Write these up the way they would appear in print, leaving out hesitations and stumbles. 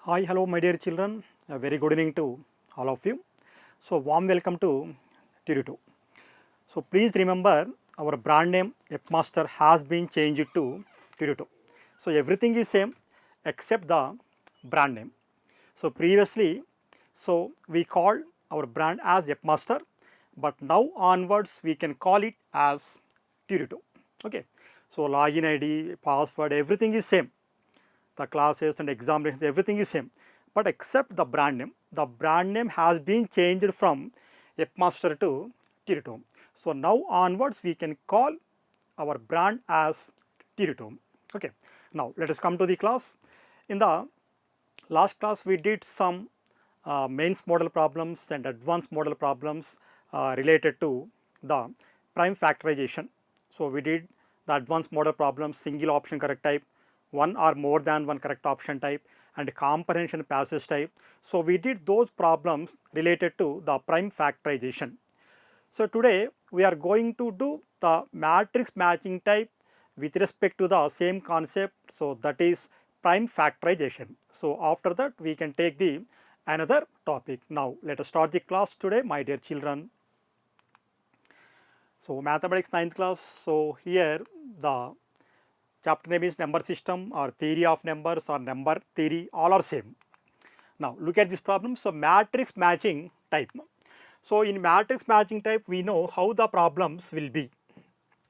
Hi, hello, my dear children. A very good evening to all of you. So, warm welcome to Tutor 2. So, please remember our brand name Epmaster has been changed to Tutor 2. So, everything is same except the brand name. So, previously, we called our brand as Epmaster, but now onwards we can call it as Tutor 2. Okay. So, login ID, password, everything is same, the classes and examinations, everything is same, but except the brand name. The brand name has been changed from Epmaster to Tiritome. So now onwards we can call our brand as Tiritome. Okay. Now let us come to the class. In the last class we did some mains model problems and advanced model problems related to the prime factorization. So we did the advanced model problems, single option correct type, one or more than one correct option type, and comprehension passage type. So we did those problems related to the prime factorization. So today we are going to do the matrix matching type with respect to the same concept. So that is prime factorization. So after that we can take the another topic. Now let us start the class today, my dear children. So mathematics 9th class. So here the chapter name is number system or theory of numbers or number theory, all are same. Now look at this problem. So matrix matching type. So in matrix matching type we know how the problems will be.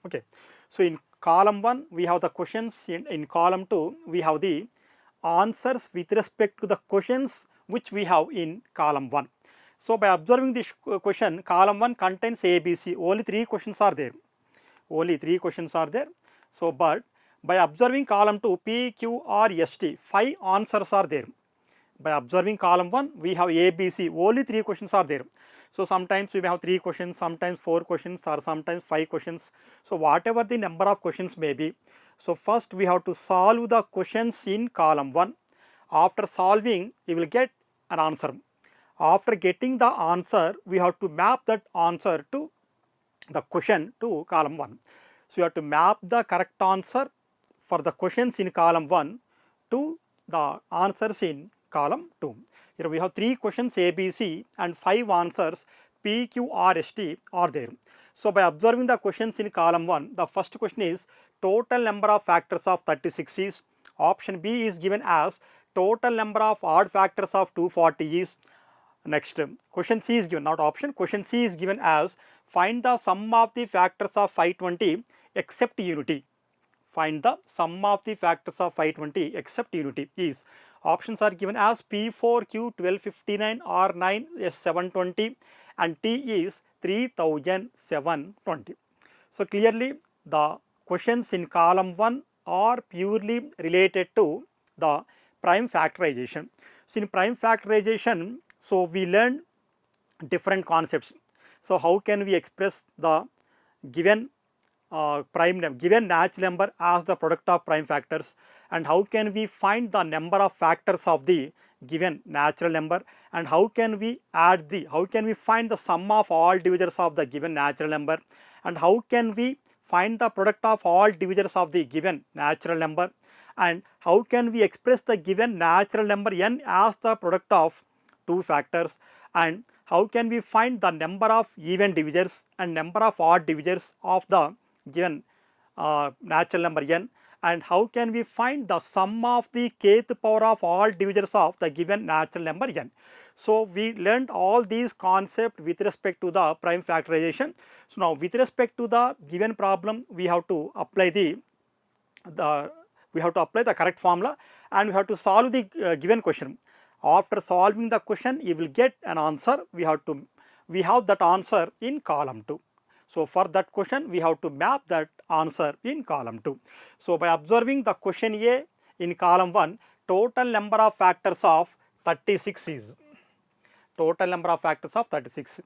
Okay. So in column 1 we have the questions, in column 2 we have the answers with respect to the questions which we have in column 1. So by observing this question, column 1 contains A, B, C, only 3 questions are there. Only 3 questions are there. So but by observing column 2 P, Q, R, S, T, 5 answers are there. By observing column 1 we have A, B, C, only 3 questions are there. So sometimes we may have 3 questions, sometimes 4 questions, or sometimes 5 questions. So whatever the number of questions may be, so first we have to solve the questions in column 1. After solving you will get an answer. After getting the answer we have to map that answer to the question to column 1. So you have to map the correct answer for the questions in column 1 to the answers in column 2. Here we have 3 questions A, B, C and 5 answers P, Q, R, S, T are there. So by observing the questions in column 1, the first question is total number of factors of 36 is, option B is given as total number of odd factors of 240 is. Next, question C is given, not option, question C is given as find the sum of the factors of 520 except unity. Find the sum of the factors of 520 except unity is. Options are given as P4, Q 1259, R9, S720 and T is 3720. So clearly the questions in column 1 are purely related to the prime factorization. So in prime factorization, so we learn different concepts. So how can we express the given given natural number as the product of prime factors, and how can we find the number of factors of the given natural number, and how can we find the sum of all divisors of the given natural number, and how can we find the product of all divisors of the given natural number, and how can we express the given natural number n as the product of two factors, and how can we find the number of even divisors and number of odd divisors of the given natural number n, and how can we find the sum of the kth power of all divisors of the given natural number n. So we learned all these concepts with respect to the prime factorization. So now with respect to the given problem we have to apply the correct formula, and we have to solve the given question. After solving the question you will get an answer. We have that answer in column 2. So for that question we have to map that answer in column 2. So by observing the question A in column 1, total number of factors of 36 is. Total number of factors of 36.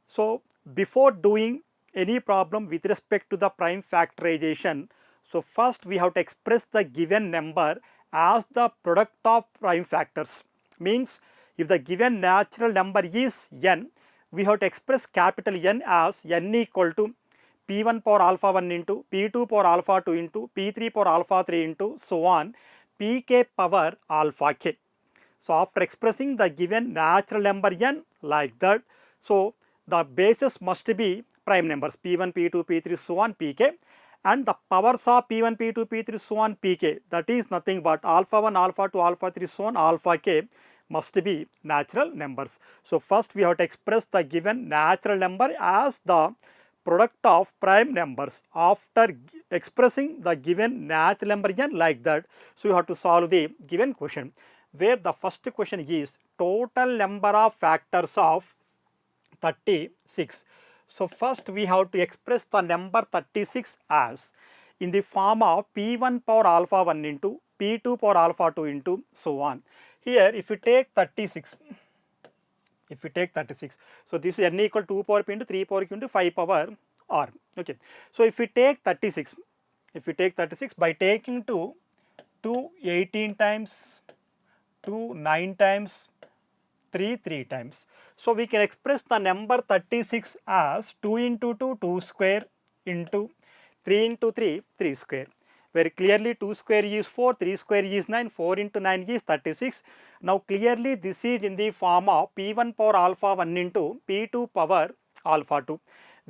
So before doing any problem with respect to the prime factorization, so first we have to express the given number as the product of prime factors. Means if the given natural number is n, we have to express capital N as n equal to P1 power alpha 1 into P2 power alpha 2 into P3 power alpha 3 into so on Pk power alpha k. So after expressing the given natural number n like that, so the bases must be prime numbers p1, p2, p3, so on pk, and the powers of p1, p2, p3, so on pk, that is nothing but alpha 1, alpha 2, alpha 3, so on alpha k must be natural numbers. So first we have to express the given natural number as the product of prime numbers. After expressing the given natural number n like that, so you have to solve the given question, where the first question is total number of factors of 36. So first we have to express the number 36 as in the form of p1 power alpha 1 into p2 power alpha 2 into so on. Here if we take 36, so this is n equal 2 power p into 3 power q into 5 power r. Okay. So if we take 36, by taking 2 18 times, 2 9 times, 3 times. So we can express the number 36 as 2 into 2, 2 square into 3 into 3, 3 square. Very clearly 2 square is 4, 3 square is 9, 4 into 9 is 36. Now clearly this is in the form of p1 power alpha 1 into p2 power alpha 2,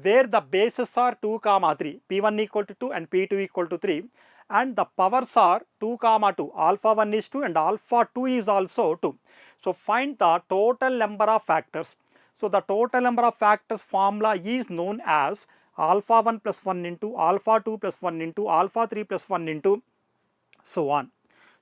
where the bases are 2 comma 3, p1 equal to 2 and p2 equal to 3, and the powers are 2 comma 2, alpha 1 is 2 and alpha 2 is also 2. So find the total number of factors. So the total number of factors formula is known as alpha 1 plus 1 into alpha 2 plus 1 into alpha 3 plus 1 into so on.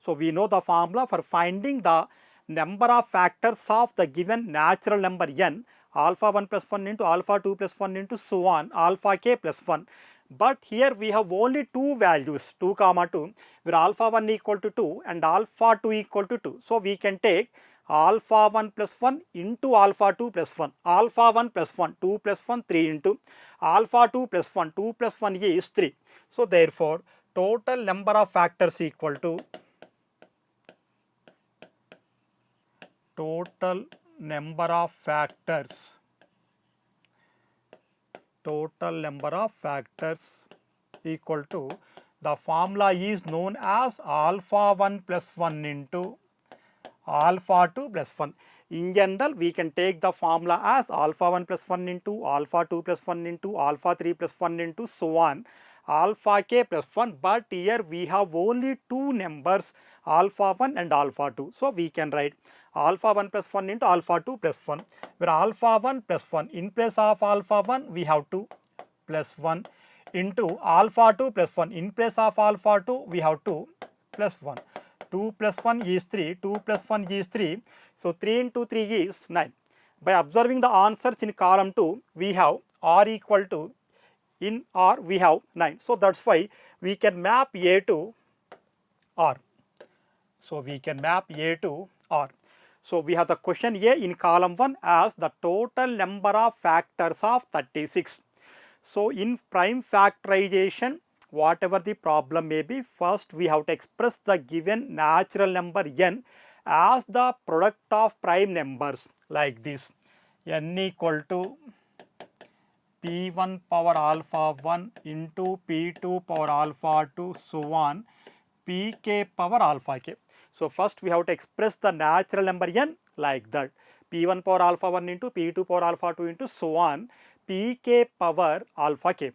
So we know the formula for finding the number of factors of the given natural number n, alpha 1 plus 1 into alpha 2 plus 1 into so on alpha k plus 1. But here we have only two values, 2 comma 2, where alpha 1 equal to 2 and alpha 2 equal to 2. So we can take alpha 1 plus 1 into alpha 2 plus 1, alpha 1 plus 1, 2 plus 1, 3 into alpha 2 plus 1, 2 plus 1 is 3. So therefore total number of factors equal to total number of factors equal to, the formula is known as alpha 1 plus 1 into alpha 2 plus 1. In general, we can take the formula as alpha 1 plus 1 into alpha 2 plus 1 into alpha 3 plus 1 into so on alpha k plus 1, but here we have only two numbers, alpha 1 and alpha 2. So we can write alpha 1 plus 1 into alpha 2 plus 1, where alpha 1 plus 1 in place of alpha 1 we have 2 plus 1 into alpha 2 plus 1 in place of alpha 2 we have 2 plus 1. 2 plus 1 is 3, 2 plus 1 is 3, so 3 into 3 is 9. By observing the answers in column 2, we have r equal to, in r we have 9. So that's why we can map A to r. So we can map A to r. So we have the question A in column 1 as the total number of factors of 36. So in prime factorization, whatever the problem may be, first we have to express the given natural number n as the product of prime numbers like this, n equal to p1 power alpha 1 into p2 power alpha 2 so on pk power alpha k. So first we have to express the natural number n like that, p1 power alpha 1 into p2 power alpha 2 into so on pk power alpha k.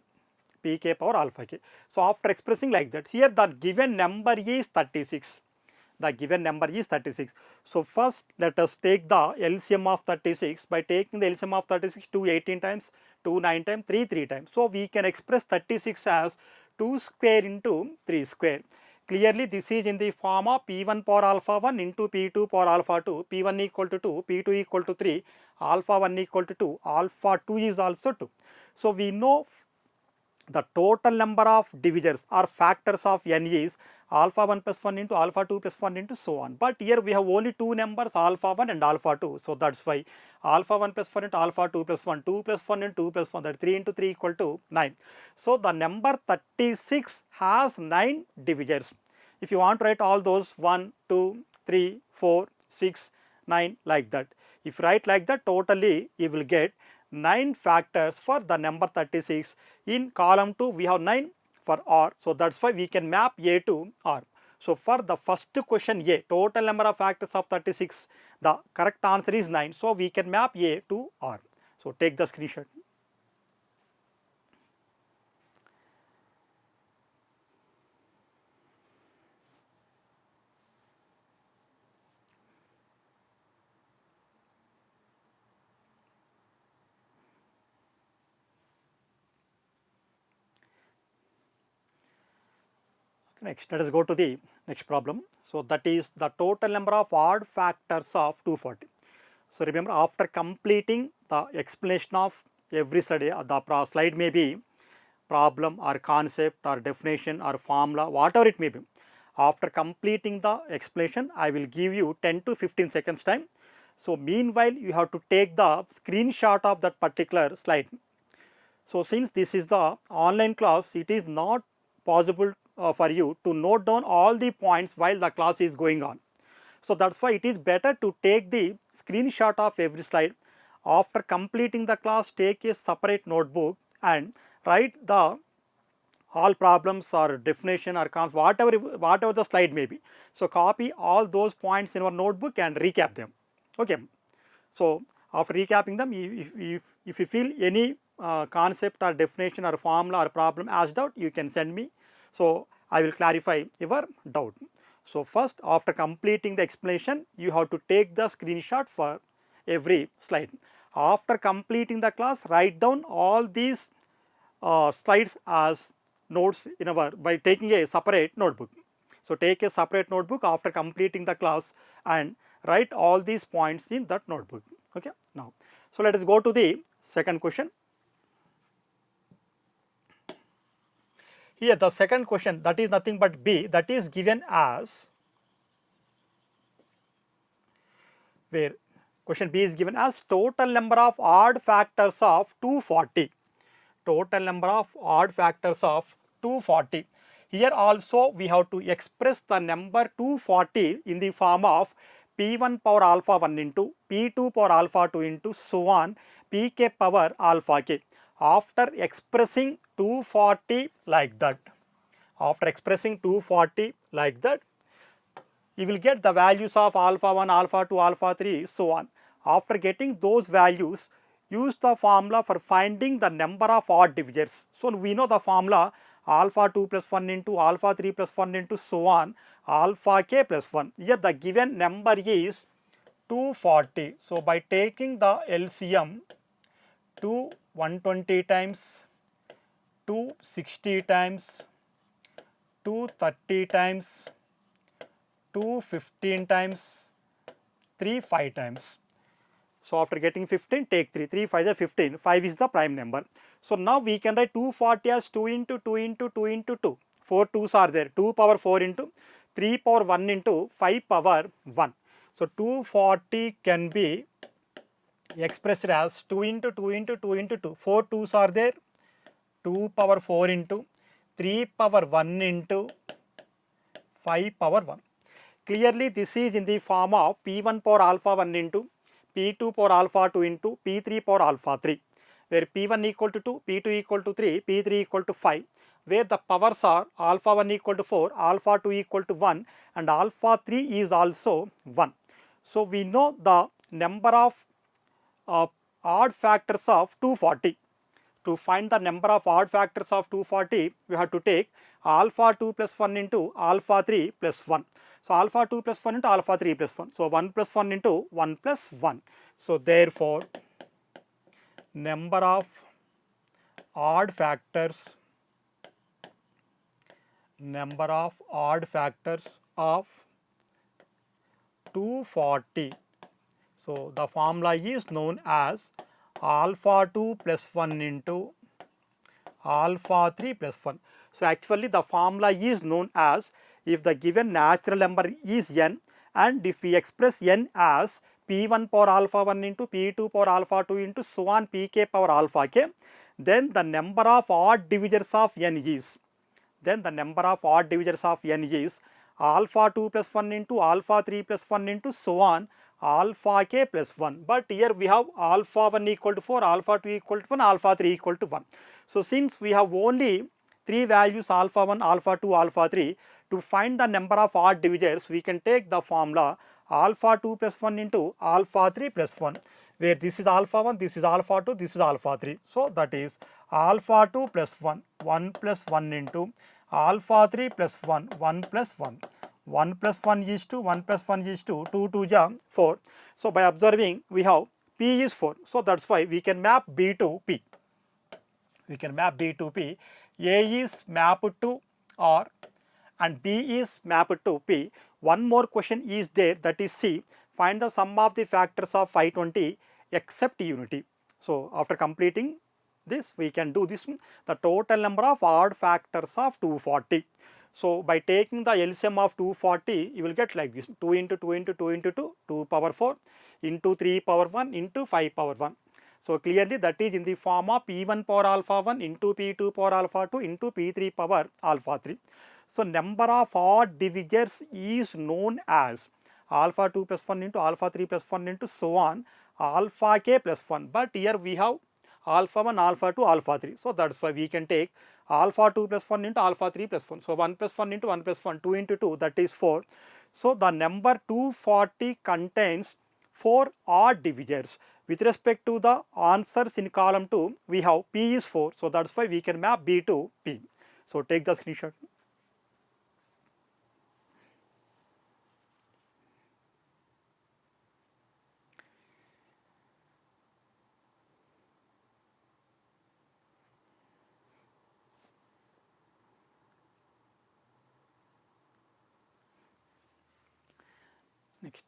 So after expressing like that, here the given number is 36. So first let us take the LCM of 36. By taking the LCM of 36, 2 18 times, 2 9 times, 3 times. So we can express 36 as 2 square into 3 square. Clearly this is in the form of p1 power alpha 1 into p2 power alpha 2, p1 equal to 2, p2 equal to 3, alpha 1 equal to 2, alpha 2 is also 2. So we know the total number of divisors or factors of n is alpha 1 plus 1 into alpha 2 plus 1 into so on. But here we have only two numbers, alpha 1 and alpha 2. So that's why alpha 1 plus 1 into alpha 2 plus 1, 2 plus 1 and 2 plus 1, that 3 into 3 equal to 9. So the number 36 has 9 divisors. If you want to write all those 1, 2, 3, 4, 6, 9 like that. If you write like that, totally you will get 9 factors for the number 36. In column 2 we have 9 for r. So that's why we can map A to r. So for the first question A, total number of factors of 36, the correct answer is 9. So we can map A to R. So take the screenshot. Next, let us go to the next problem. So that is the total number of odd factors of 240. So remember, after completing the explanation of every slide, the slide may be problem or concept or definition or formula, whatever it may be. After completing the explanation, I will give you 10 to 15 seconds time. So meanwhile, you have to take the screenshot of that particular slide. So since this is the online class, it is not possible for you to note down all the points while the class is going on. So that's why it is better to take the screenshot of every slide. After completing the class, take a separate notebook and write the all problems or definition or concept, whatever the slide may be. So copy all those points in your notebook and recap them. Okay. So after recapping them, if you feel any concept or definition or formula or problem asked out, you can send me. So I will clarify your doubt. So first, after completing the explanation, you have to take the screenshot for every slide. After completing the class, write down all these slides as notes in by taking a separate notebook. So take a separate notebook after completing the class and write all these points in that notebook. Okay. Now, so let us go to the second question. Here the second question, that is nothing but B, that is given as, where question B is given as total number of odd factors of 240. Total number of odd factors of 240. Here also we have to express the number 240 in the form of P1 power alpha 1 into P2 power alpha 2 into so on Pk power alpha k. After expressing 240 like that, you will get the values of alpha 1, alpha 2, alpha 3, so on. After getting those values, use the formula for finding the number of odd divisors. So we know the formula alpha 2 plus 1 into alpha 3 plus 1 into so on alpha k plus 1. Here the given number is 240. So by taking the LCM, 120 times, 260 times, 230 times, 215 times, 5 times. So after getting 15, take 3 5 is 15, 5 is the prime number. So now we can write 240 as 2 into 2 into 2 into 2. 4 2s are there, 2 power 4 into 3 power 1 into 5 power 1. So 240 can be expressed as 2 into 2 into 2 into 2. 4 2s are there, 2 power 4 into 3 power 1 into 5 power 1. Clearly this is in the form of P1 power alpha 1 into P2 power alpha 2 into P3 power alpha 3, where P1 equal to 2, P2 equal to 3, P3 equal to 5, where the powers are alpha 1 equal to 4, alpha 2 equal to 1 and alpha 3 is also 1. So we know the number of odd factors of 240. To find the number of odd factors of 240, we have to take alpha 2 plus 1 into alpha 3 plus 1. So alpha 2 plus 1 into alpha 3 plus 1. So 1 plus 1 into 1 plus 1. So therefore, number of odd factors of 240. So the formula is known as alpha 2 plus 1 into alpha 3 plus 1. So actually the formula is known as, if the given natural number is n and if we express n as P1 power alpha 1 into P2 power alpha 2 into so on Pk power alpha k, then the number of odd divisors of n is, alpha 2 plus 1 into alpha 3 plus 1 into so on alpha k plus 1. But here we have alpha 1 equal to 4, alpha 2 equal to 1, alpha 3 equal to 1. So since we have only three values alpha 1, alpha 2, alpha 3. To find the number of odd divisors, we can take the formula alpha 2 plus 1 into alpha 3 plus 1, where this is alpha 1, this is alpha 2, this is alpha 3. So that is alpha 2 plus 1, 1 plus 1 into alpha 3 plus 1, 1 plus 1. 1 plus 1 is 2, 1 plus 1 is 2, 2 2 ja 4. So by observing, we have P is 4. So that's why we can map B to P. We can map B to P. A is mapped to R and B is mapped to P. One more question is there, that is C. Find the sum of the factors of 520 except unity. So after completing this, we can do this, the total number of odd factors of 240. So by taking the LCM of 240, you will get like this, 2 into 2 into 2 into 2, 2 power 4 into 3 power 1 into 5 power 1. So clearly that is in the form of P1 power alpha 1 into P2 power alpha 2 into P3 power alpha 3. So number of odd divisors is known as alpha 2 plus 1 into alpha 3 plus 1 into so on, alpha k plus 1. But here we have alpha 1, alpha 2, alpha 3. So that's why we can take alpha 2 plus 1 into alpha 3 plus 1. So 1 plus 1 into 1 plus 1, 2 into 2, that is 4. So the number 240 contains 4 odd divisors. With respect to the answers in column 2, we have P is 4. So that's why we can map B to P. So take the screenshot.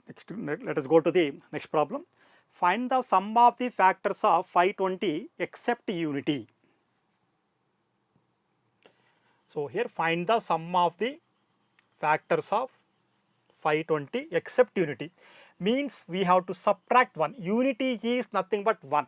Next, let us go to the next problem. Find the sum of the factors of 520 except unity. So here find the sum of the factors of 520 except unity. Means we have to subtract 1. Unity is nothing but 1.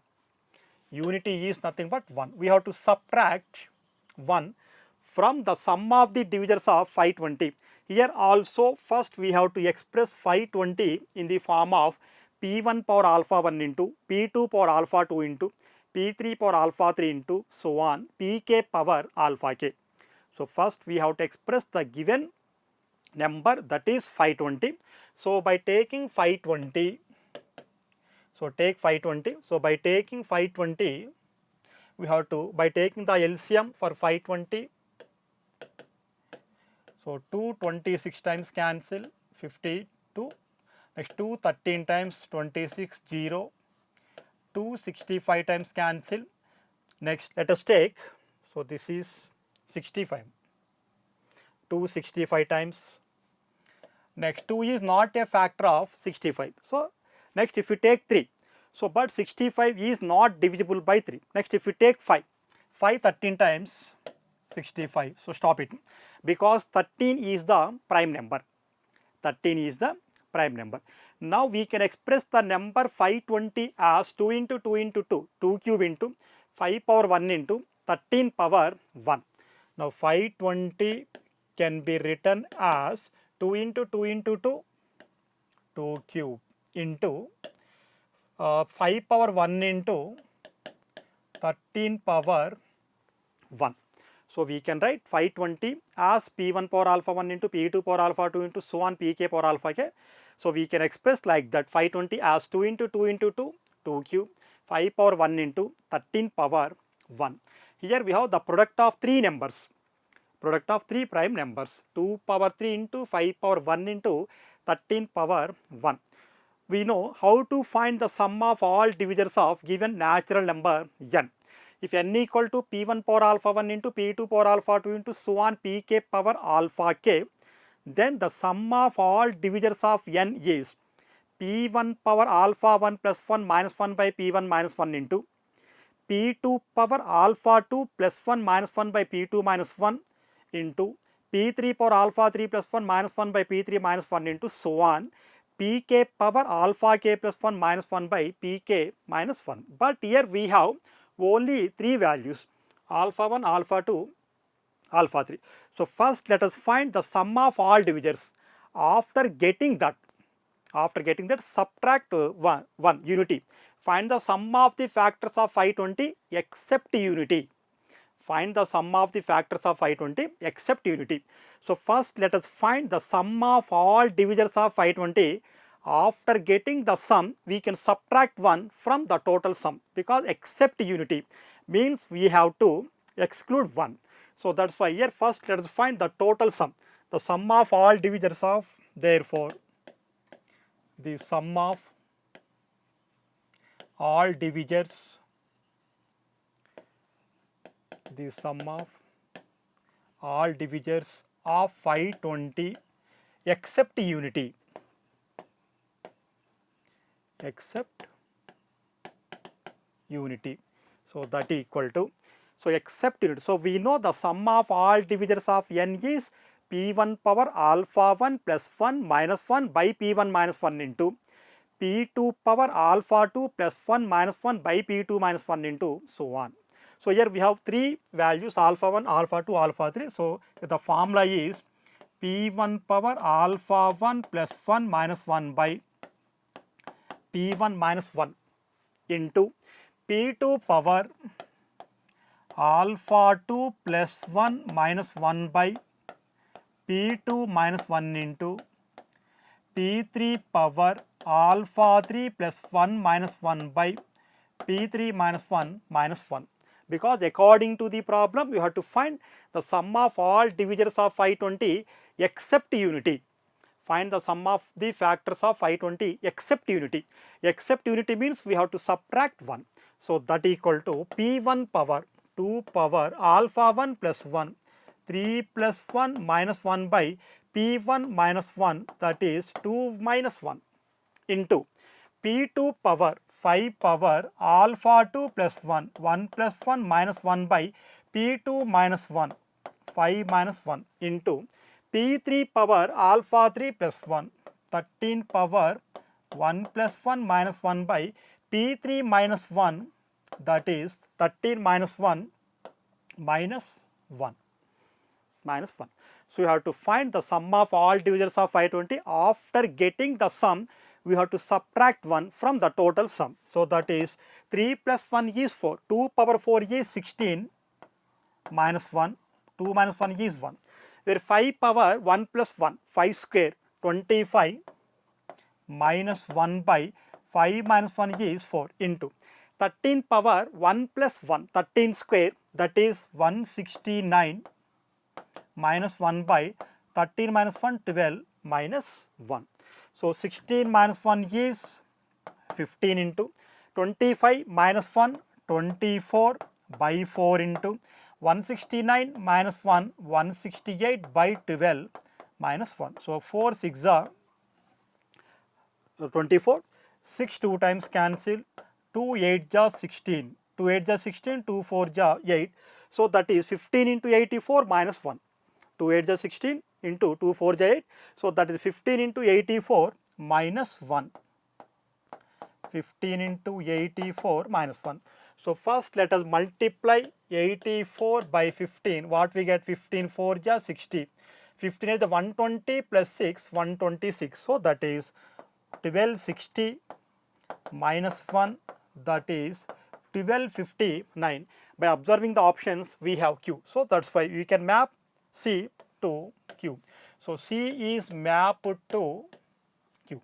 Unity is nothing but 1. We have to subtract 1 from the sum of the divisors of 520. Here also first we have to express 520 in the form of P1 power alpha 1 into P2 power alpha 2 into P3 power alpha 3 into so on Pk power alpha k. So first we have to express the given number, that is 520. So by taking 520, so take 520. So by taking 520, we have to, by taking the LCM for 520, so 226 times cancel, 52, next 213 times 26, 0, 265 times cancel. Next let us take, so this is 65, 265 times. Next 2 is not a factor of 65. So next if you take 3, so but 65 is not divisible by 3. Next if you take 5, 13 times 65. So stop it, because 13 is the prime number. 13 is the prime number. Now we can express the number 520 as 2 into 2 into 2, 2 cube into 5 power 1 into 13 power 1. Now 520 can be written as 2 into 2 into 2, 2 cube into 5 power 1 into 13 power 1. So we can write 520 as P1 power alpha 1 into P2 power alpha 2 into so on Pk power alpha k. So we can express like that 520 as 2 into 2 into 2, 2 cube, 5 power 1 into 13 power 1. Here we have the product of 3 numbers, product of 3 prime numbers, 2 power 3 into 5 power 1 into 13 power 1. We know how to find the sum of all divisors of given natural number n. If n equal to P1 power alpha 1 into P2 power alpha 2 into so on Pk power alpha k, then the sum of all divisors of n is P1 power alpha 1 plus 1 minus 1 by P1 minus 1 into P2 power alpha 2 plus 1 minus 1 by P2 minus 1 into P3 power alpha 3 plus 1 minus 1 by P3 minus 1 into so on Pk power alpha k plus 1 minus 1 by Pk minus 1. But here we have only 3 values, alpha 1, alpha 2, alpha 3. So first let us find the sum of all divisors. After getting that subtract 1 unity. Find the sum of the factors of 520 except unity. find the sum of the factors of 520 except unity. So first let us find the sum of all divisors of 520. After getting the sum, we can subtract 1 from the total sum, because except unity means we have to exclude 1. So that's why here first let us find the total sum. The sum of all divisors of, therefore the sum of all divisors, the sum of all divisors of 520 except unity, except unity. So that equal to, so except unity. So we know the sum of all divisors of n is p1 power alpha 1 plus 1 minus 1 by p1 minus 1 into p2 power alpha 2 plus 1 minus 1 by p2 minus 1 into so on. So here we have three values, alpha 1, alpha 2, alpha 3. So the formula is p1 power alpha 1 plus 1 minus 1 by p1 minus 1 into p2 power alpha 2 plus 1 minus 1 by p2 minus 1 into p3 power alpha 3 plus 1 minus 1 by p3 minus 1 minus 1. Because according to the problem, you have to find the sum of all divisors of 520 except unity. Find the sum of the factors of 520 except unity. Except unity means we have to subtract 1. So that equal to p1 power 2 power alpha 1 plus 1, 3 plus 1 minus 1 by p1 minus 1, that is 2 minus 1 into p2 power 5 power alpha 2 plus 1, 1 plus 1 minus 1 by p2 minus 1, 5 minus 1 into p3 power alpha 3 plus 1, 13 power 1 plus 1 minus 1 by p3 minus 1, that is 13 minus 1 minus 1. So you have to find the sum of all divisors of 520. After getting the sum, we have to subtract 1 from the total sum. So that is 3 plus 1 is 4, 2 power 4 is 16 minus 1, 2 minus 1 is 1, where 5 power 1 plus 1, 5 square 25 minus 1 by 5 minus 1 is 4 into 13 power 1 plus 1, 13 square, that is 169 minus 1 by 13 minus 1, 12 minus 1. So 16 minus 1 is 15 into 25 minus 1, 24 by 4 into 169 minus 1, 168 by 12 minus 1. So 4 6 are 24, 6 2 times cancel, 2 8 ja 16, 2 8 ja 16, 2 4 ja 8. So that is 15 into 84 minus 1, 2 8 ja 16 into 2 4 ja 8. So that is 15 into 84 minus 1, 15 into 84 minus 1. So first let us multiply 84 by 15. What we get? 15 4 ja 60. 15 is the 120 plus 6, 126. So that is 1260 minus 1, that is 1259. By observing the options, we have Q. So that's why we can map C to Q. So C is mapped to Q.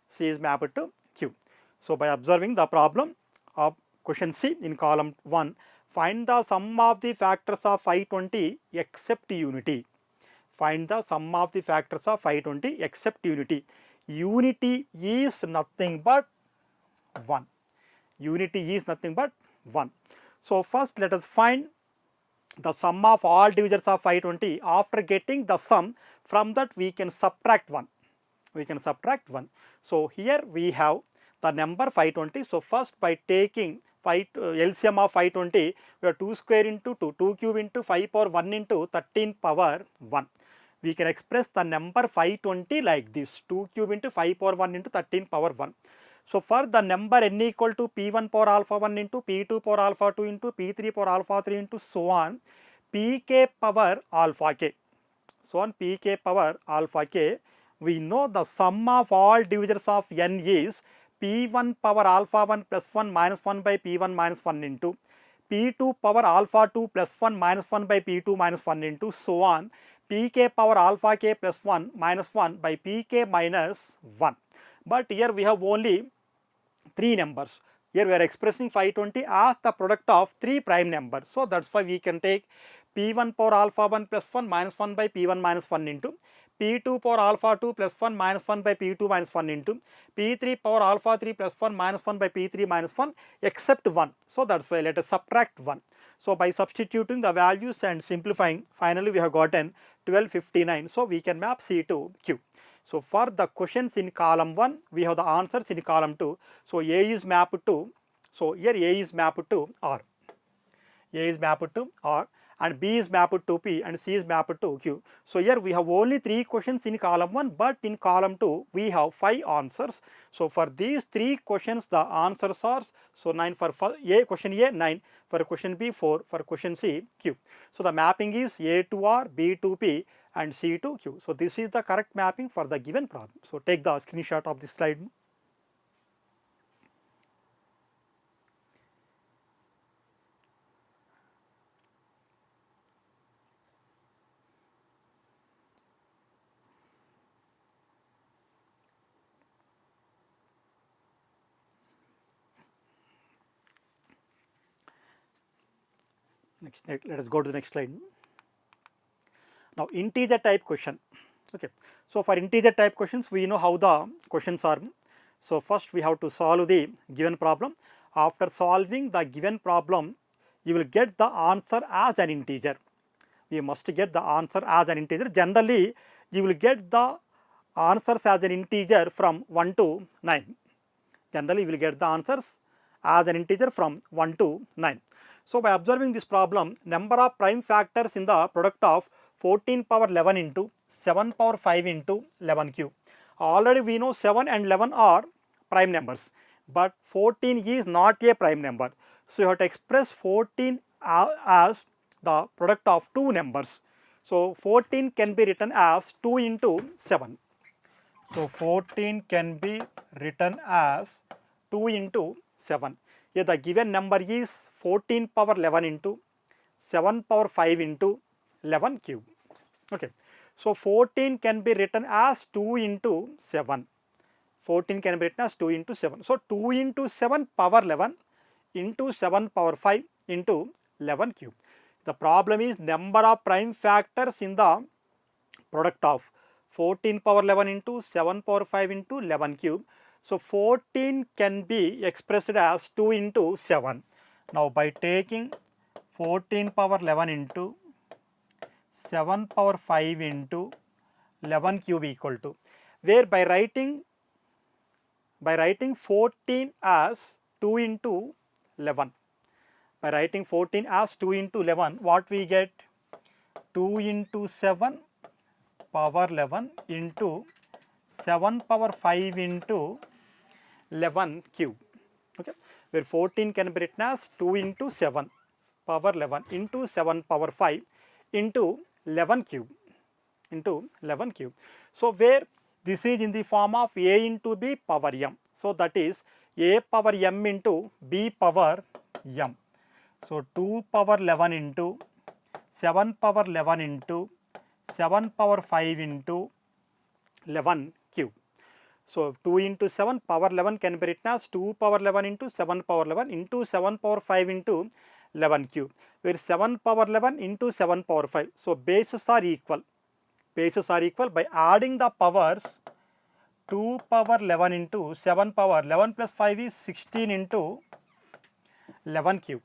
C is mapped to Q. So by observing the problem of question C in column 1, find the sum of the factors of 520 except unity. Find the sum of the factors of 520 except unity. Unity is nothing but 1. Unity is nothing but 1. So first let us find the sum of all divisors of 520. After getting the sum, from that we can subtract 1. We can subtract 1. So here we have the number 520. So first by taking LCM of 520, we have 2 square into 2, 2 cube into 5 power 1 into 13 power 1. We can express the number 520 like this, 2 cube into 5 power 1 into 13 power 1. So for the number n equal to p1 power alpha 1 into p2 power alpha 2 into p3 power alpha 3 into so on, pk power alpha k. So on pk power alpha k, we know the sum of all divisors of n is p1 power alpha 1 plus 1 minus 1 by p1 minus 1 into p2 power alpha 2 plus 1 minus 1 by p2 minus 1 into so on pk power alpha k plus 1 minus 1 by pk minus 1. But here we have only 3 numbers. Here we are expressing 520 as the product of 3 prime numbers. So that's why we can take p1 power alpha 1 plus 1 minus 1 by p1 minus 1 into p2 power alpha 2 plus 1 minus 1 by p2 minus 1 into p3 power alpha 3 plus 1 minus 1 by p3 minus 1 except 1. So that's why let us subtract 1. So by substituting the values and simplifying, finally we have gotten 1259. So we can map C to Q. So for the questions in column 1, we have the answers in column 2. So A is mapped to, so here A is mapped to R. A is mapped to R and B is mapped to P and C is mapped to Q. So here we have only 3 questions in column 1, but in column 2 we have 5 answers. So for these 3 questions the answers are, so 9 for A, question A 9, for question B 4, for question C Q. So the mapping is A to R, B to P and C to Q. So this is the correct mapping for the given problem. So take the screenshot of this slide. Next, let us go to the next slide. Now integer type question. Okay, so for integer type questions we know how the questions are. So first we have to solve the given problem. After solving the given problem, you will get the answer as an integer. We must get the answer as an integer. Generally you will get the answers as an integer from 1 to 9. Generally we will get the answers as an integer from 1 to 9. So by observing this problem, number of prime factors in the product of 14 power 11 into 7 power 5 into 11 cube. Already we know 7 and 11 are prime numbers, but 14 is not a prime number. So you have to express 14 as the product of 2 numbers. So 14 can be written as 2 into 7. So 14 can be written as 2 into 7. Here the given number is 14 power 11 into 7 power 5 into 11 cube. Okay. So 14 can be written as 2 into 7. 14 can be written as 2 into 7. So 2 into 7 power 11 into 7 power 5 into 11 cube. The problem is number of prime factors in the product of 14 power 11 into 7 power 5 into 11 cube. So 14 can be expressed as 2 into 7. Now by taking 14 power 11 into 7 power 5 into 11 cube equal to, where by writing 14 as 2 into 11. By writing 14 as 2 into 11, what we get? 2 into 7 power 11 into 7 power 5 into 11 cube. Okay, where 14 can be written as 2 into 7 power 11 into 7 power 5 into 11 cube into 11 cube. So where this is in the form of a into b power m. So that is a power m into b power m. So 2 power 11 into 7 power 11 into 7 power 5 into 11 cube. So 2 into 7 power 11 can be written as 2 power 11 into 7 power 11 into 7 power 5 into 11 cube, where 7 power 11 into 7 power 5. So bases are equal. Bases are equal by adding the powers. 2 power 11 into 7 power 11 plus 5 is 16 into 11 cube.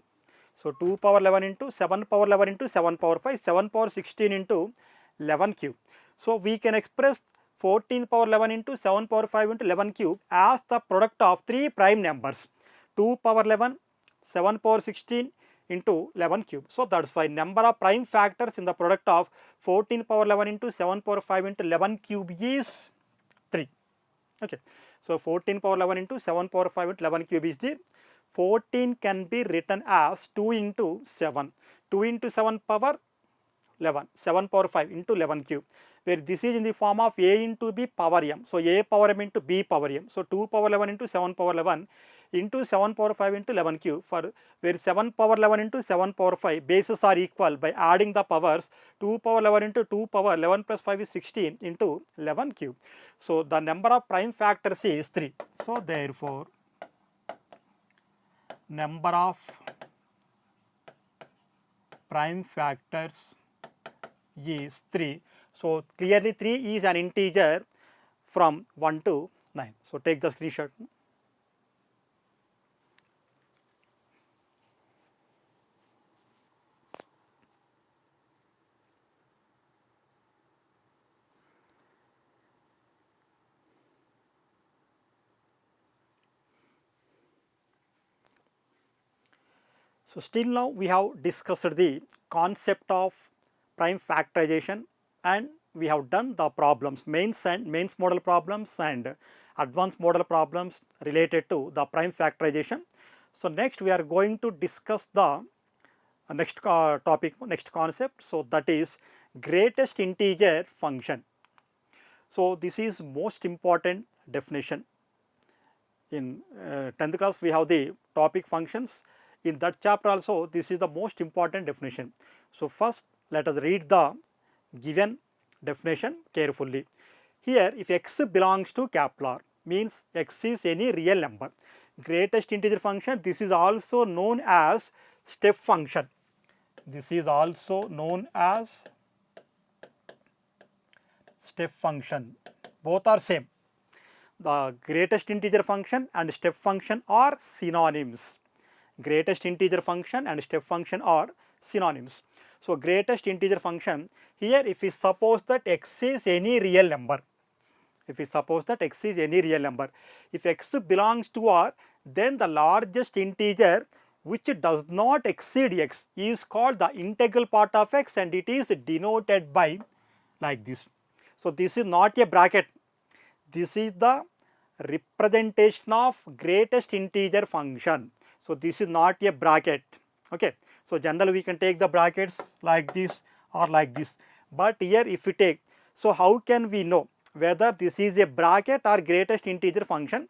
So 2 power 11 into 7 power 11 into 7 power 5, 7 power 16 into 11 cube. So we can express 14 power 11 into 7 power 5 into 11 cube as the product of 3 prime numbers. 2 power 11, 7 power 16 into 11 cube. So that's why number of prime factors in the product of 14 power 11 into 7 power 5 into 11 cube is 3. Okay. So 14 power 11 into 7 power 5 into 11 cube is the 14 can be written as 2 into 7. 2 into 7 power 11, 7 power 5 into 11 cube, where this is in the form of a into b power m. So a power m into b power m. So 2 power 11 into 7 power 11 into 7 power 5 into 11 cube, for where 7 power 11 into 7 power 5 bases are equal by adding the powers. 2 power 11 into 2 power 11 plus 5 is 16 into 11 cube. So the number of prime factors is 3. So therefore number of prime factors is 3. So clearly 3 is an integer from 1 to 9. So take the screenshot. So still now we have discussed the concept of prime factorization, and we have done the problems, mains model problems and advanced model problems related to the prime factorization. So next we are going to discuss the next topic, next concept. So that is greatest integer function. So this is most important definition. In 10th class we have the topic functions. In that chapter also this is the most important definition. So first let us read the given definition carefully. Here if x belongs to capital R, means x is any real number. Greatest integer function, this is also known as step function. This is also known as step function. Both are same. The greatest integer function and step function are synonyms. Greatest integer function and step function are synonyms. So greatest integer function, here if we suppose that x is any real number, if we suppose that x is any real number, if x belongs to R, then the largest integer which does not exceed x is called the integral part of x, and it is denoted by like this. So this is not a bracket, this is the representation of greatest integer function. So this is not a bracket, okay. So generally we can take the brackets like this or like this, but here if we take, so how can we know whether this is a bracket or greatest integer function?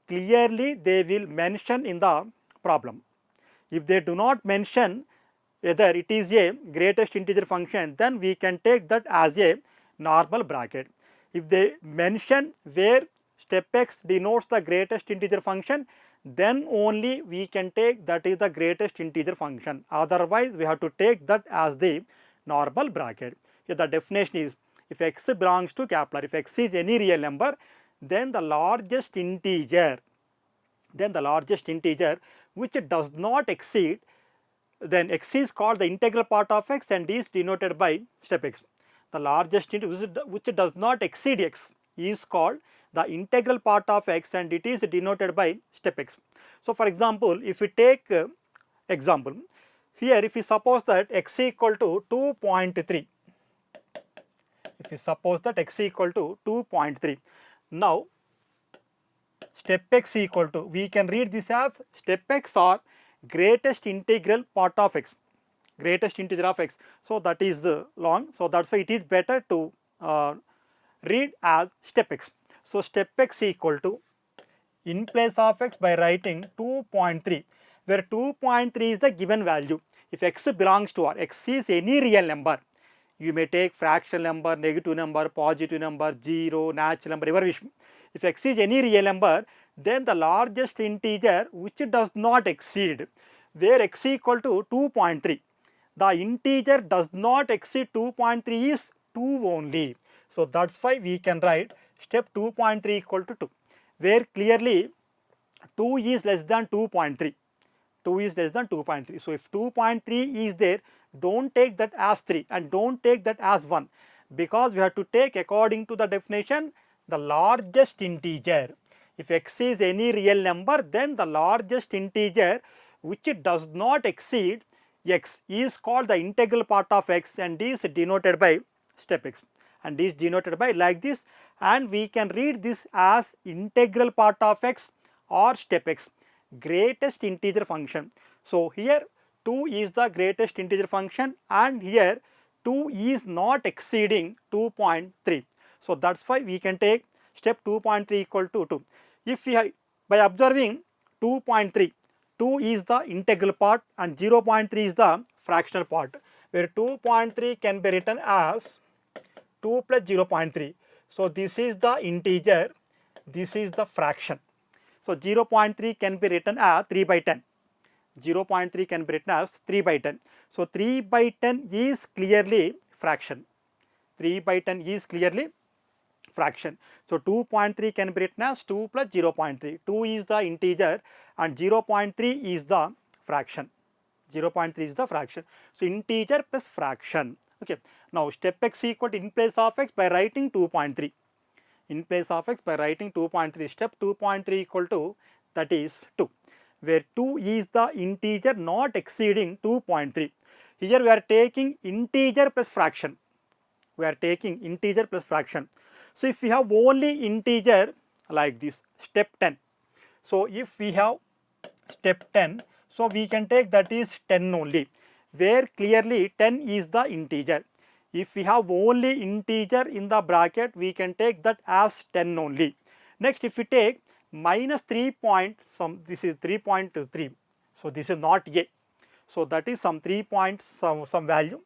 Clearly they will mention in the problem. If they do not mention whether it is a greatest integer function, then we can take that as a normal bracket. If they mention where step x denotes the greatest integer function, then only we can take that is the greatest integer function. Otherwise we have to take that as the normal bracket. Here the definition is, if x belongs to capital R, if x is any real number, then the largest integer which does not exceed, then x is called the integral part of x and is denoted by step x. The largest integer which does not exceed x is called the integral part of x and it is denoted by step x. So for example, if we take example, here if we suppose that x equal to 2.3, if we suppose that x equal to 2.3, now step x equal to, we can read this as step x or greatest integral part of x, greatest integer of x. So that is long, so that's why it is better to read as step x. So step x equal to, in place of x by writing 2.3, where 2.3 is the given value. If x belongs to R, x is any real number, you may take fractional number, negative number, positive number, 0, natural number, whatever wish. If x is any real number, then the largest integer which does not exceed, where x equal to 2.3, the integer does not exceed 2.3 is 2 only. So that's why we can write step 2.3 equal to 2, where clearly 2 is less than 2.3. 2 is less than 2.3. So if 2.3 is there, don't take that as 3 and don't take that as 1, because we have to take according to the definition the largest integer. If x is any real number, then the largest integer which does not exceed x is called the integral part of x and is denoted by step x, and is denoted by like this, and we can read this as integral part of x or step x, greatest integer function. So here 2 is the greatest integer function and here 2 is not exceeding 2.3. So that's why we can take step 2.3 equal to 2. If we by observing 2.3. 2 is the integral part and 0.3 is the fractional part, where 2.3 can be written as 2 plus 0.3. So this is the integer, this is the fraction. So 0.3 can be written as 3 by 10. 0.3 can be written as 3 by 10. So 3 by 10 is clearly fraction. 3 by 10 is clearly fraction. So 2.3 can be written as 2 plus 0.3. 2 is the integer and 0.3 is the fraction. 0.3 is the fraction. So integer plus fraction. Okay. Now step x equal to, in place of x, by writing 2.3. In place of x by writing 2.3. Step 2.3 equal to, that is 2, where 2 is the integer not exceeding 2.3. Here we are taking integer plus fraction. We are taking integer plus fraction. So if we have only integer like this, step 10. So if we have step 10, so we can take that is 10 only, where clearly 10 is the integer. If we have only integer in the bracket, we can take that as 10 only. Next, if we take minus 3 point, this is 3.3, so this is not a, so that is some 3 point some value.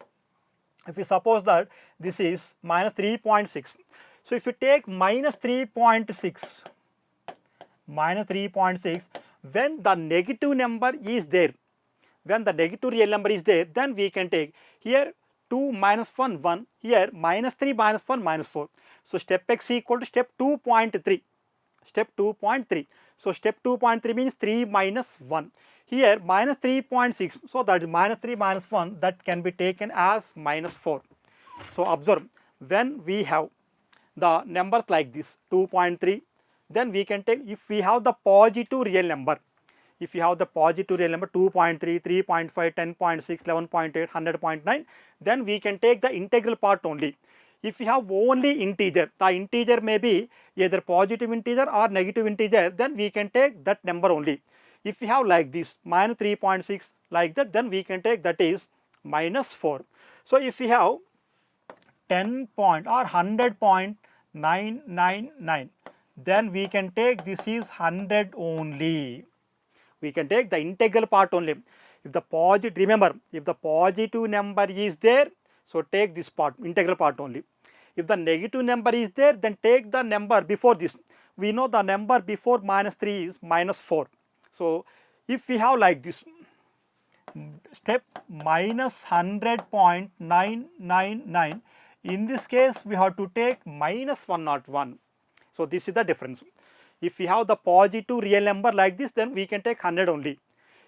If we suppose that this is minus 3.6, so if you take minus 3.6, minus 3.6, when the negative number is there, when the negative real number is there, then we can take here 2 minus 1, 1, here minus 3 minus 1 minus 4. So step x equal to step 2.3, step 2.3. So step 2.3 means 3 minus 1. Here minus 3.6, so that is minus 3 minus 1, that can be taken as minus 4. So observe, when we have the numbers like this 2.3, then we can take, if we have the positive real number, if you have the positive real number 2.3, 3.5, 10.6, 11.8, 100.9, then we can take the integral part only. If you have only integer, the integer may be either positive integer or negative integer, then we can take that number only. If we have like this minus 3.6 like that, then we can take that is minus 4. So if we have 10 point or 100.999, then we can take this is 100 only. We can take the integral part only. If the positive, remember, if the positive number is there, so take this part, integral part only. If the negative number is there, then take the number before this. We know the number before minus 3 is minus 4. So if we have like this, step minus 100.999, in this case we have to take minus 101. So this is the difference. If we have the positive real number like this, then we can take 100 only.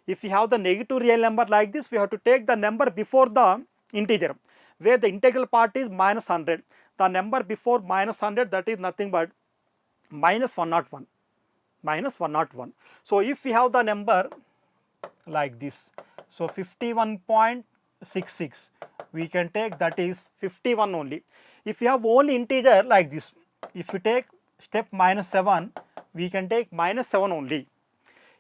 If we have the negative real number like this, we have to take the number before the integer, where the integral part is minus 100. The number before minus 100, that is nothing but minus 101. Minus 101. So if we have the number like this, so 51.66, we can take that is 51 only. If you have only integer like this, if you take step minus 7, we can take minus 7 only.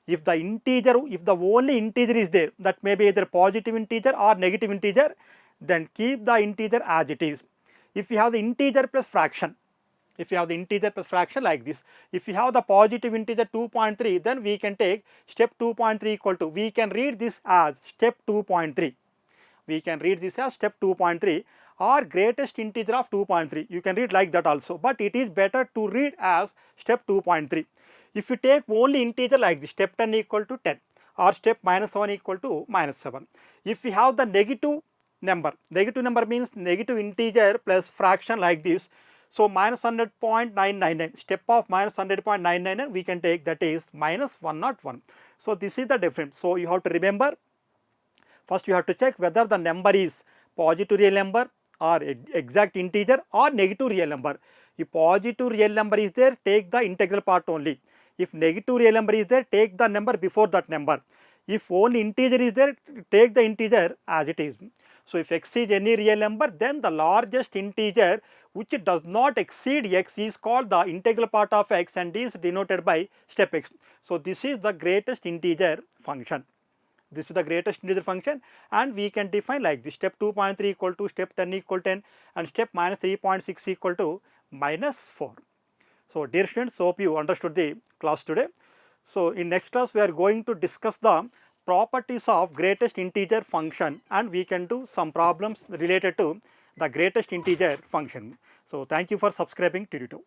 If the integer, if the only integer is there, that may be either positive integer or negative integer, then keep the integer as it is. If you have the integer plus fraction, if you have the integer plus fraction like this, if you have the positive integer 2.3, then we can take step 2.3 equal to, we can read this as step 2.3. We can read this as step 2.3 or greatest integer of 2.3. You can read like that also, but it is better to read as step 2.3. If you take only integer like this, step 10 equal to 10 or step minus 7 equal to minus 7. If we have the negative number means negative integer plus fraction like this, so minus 100.999, step of minus 100.999, we can take that is minus 101. So this is the difference. So you have to remember, first you have to check whether the number is positive real number or exact integer or negative real number. If positive real number is there, take the integral part only. If negative real number is there, take the number before that number. If only integer is there, take the integer as it is. So if x is any real number, then the largest integer which does not exceed x is called the integral part of x and is denoted by step x. So this is the greatest integer function. This is the greatest integer function, and we can define like this: step 2.3 equal to step 10 equal to 10 and step minus 3.6 equal to minus 4. So dear students, hope you understood the class today. So in next class we are going to discuss the properties of greatest integer function, and we can do some problems related to the greatest integer function. So thank you for subscribing to Tuto.